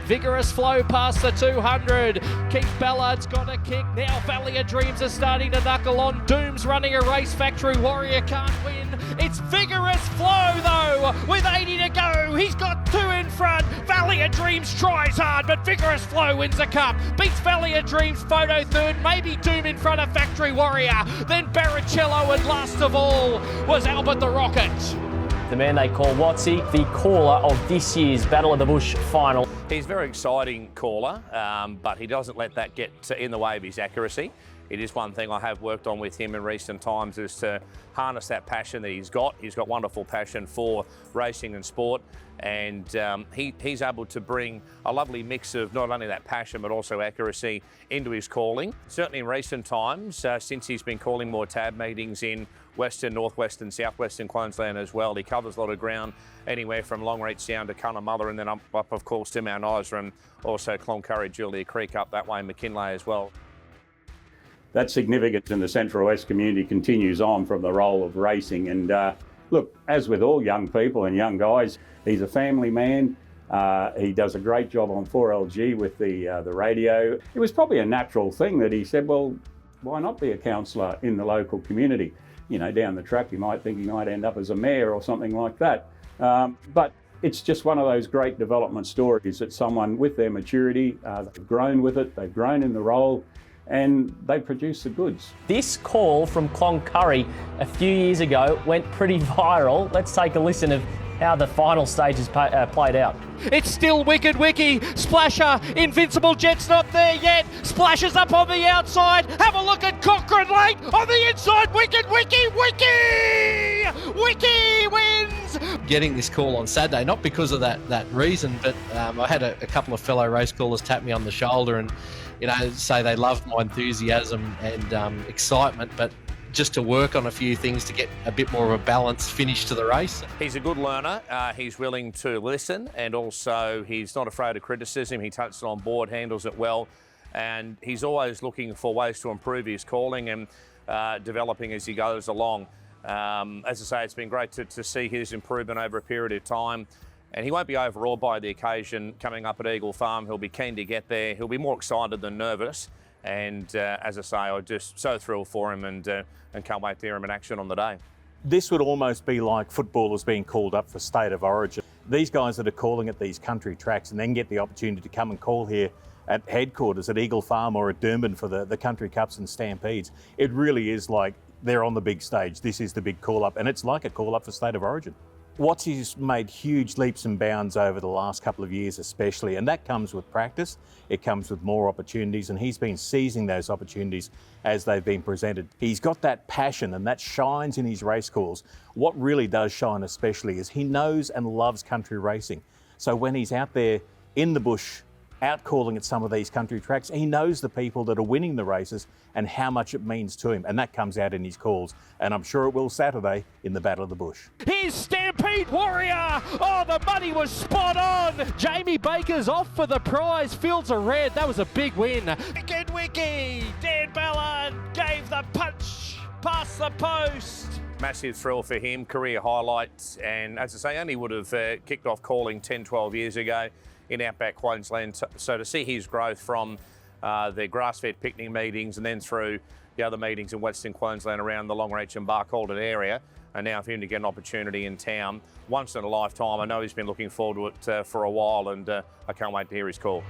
Vigorous flow past the 200. Keith Ballard's got a kick. Now Valley of Dreams are starting to knuckle on. Doom's running a race. Factory Warrior can't win. It's Vigorous flow though, with 80 to go. He's got 2 in front. Valley of Dreams tries hard, but Vigorous flow wins the cup. Beats Valley of Dreams, Photo third. Maybe Doom in front of Factory Warrior. Then Barrichello, and last of all was Albert the Rocket. The man they call Watsy, the caller of this year's Battle of the Bush final. He's a very exciting caller, but he doesn't let that get in the way of his accuracy. It is one thing I have worked on with him in recent times, is to harness that passion that he's got. He's got wonderful passion for racing and sport, and he's able to bring a lovely mix of not only that passion but also accuracy into his calling. Certainly in recent times, since he's been calling more tab meetings in Western, Northwestern, Southwestern Queensland as well, he covers a lot of ground, anywhere from Longreach down to Cunnamulla, and then up of course to Mount Isa, and also Cloncurry, Julia Creek up that way, McKinley as well. That significance in the Central West community continues on from the role of racing. And look, as with all young people and young guys, he's a family man. He does a great job on 4LG with the radio. It was probably a natural thing that he said, well, why not be a councillor in the local community? You know, down the track, you might think he might end up as a mayor or something like that. But it's just one of those great development stories that someone with their maturity, they've grown with it, they've grown in the role, and they produce the goods. This call from Cloncurry a few years ago went pretty viral. Let's take a listen of how the final stages played out. It's still Wicked Wiki. Splasher, Invincible Jet's not there yet. Splasher's up on the outside. Have a look at Cochrane Lake on the inside. Wicked Wiki, Wiki! Wiki wins! Getting this call on Saturday, not because of that reason, but I had a couple of fellow race callers tap me on the shoulder and say they loved my enthusiasm and excitement, but just to work on a few things to get a bit more of a balanced finish to the race. He's a good learner. He's willing to listen, and also he's not afraid of criticism. He takes it on board, handles it well, and he's always looking for ways to improve his calling and developing as he goes along. As I say, it's been great to see his improvement over a period of time. And he won't be overawed by the occasion coming up at Eagle Farm. He'll be keen to get there. He'll be more excited than nervous. And as I say, I'm just so thrilled for him and can't wait to hear him in action on the day. This would almost be like footballers being called up for State of Origin. These guys that are calling at these country tracks and then get the opportunity to come and call here at headquarters at Eagle Farm or at Doomben for the country cups and stampedes, it really is like they're on the big stage. This is the big call-up, and it's like a call-up for State of Origin. Watsy's made huge leaps and bounds over the last couple of years especially, and that comes with practice, it comes with more opportunities, and he's been seizing those opportunities as they've been presented. He's got that passion, and that shines in his race calls. What really does shine especially is he knows and loves country racing. So when he's out there in the bush, out calling at some of these country tracks, he knows the people that are winning the races and how much it means to him, and that comes out in his calls, and I'm sure it will Saturday in the Battle of the Bush. Here's Stampede Warrior! Oh, the money was spot on! Jamie Baker's off for the prize. Fields are red. That was a big win. Wicked Wiki! Dan Ballard gave the punch past the post. Massive thrill for him, career highlights, and as I say, only would have kicked off calling 10, 12 years ago in outback Queensland. So to see his growth from the grass-fed picnic meetings and then through the other meetings in Western Queensland around the Longreach and Barcaldine area, and now for him to get an opportunity in town, once in a lifetime. I know he's been looking forward to it for a while, and I can't wait to hear his call.